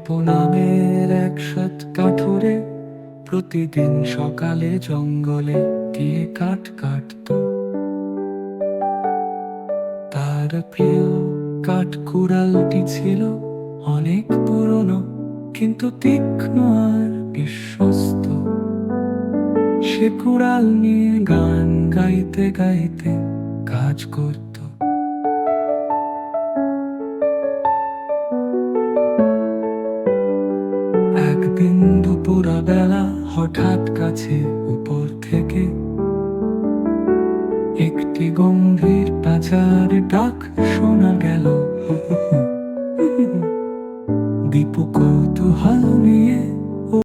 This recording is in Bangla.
দীপু নামের এক সৎ কাঠুরে প্রতিদিন সকালে জঙ্গলে গিয়ে কাঠ কাটত। তার প্রিয় কাঠ কুড়ালটি ছিল অনেক পুরনো, কিন্তু তীক্ষ্ণ আর বিশ্বস্ত। সে কুড়াল নিয়ে গান গাইতে গাইতে কাজ করত। একদিন দুপুরা বেলা হঠাৎ কাছে উপর থেকে একটি গম্ভীর প্যাঁচার ডাক শোনা গেল। দীপু কৌতূহল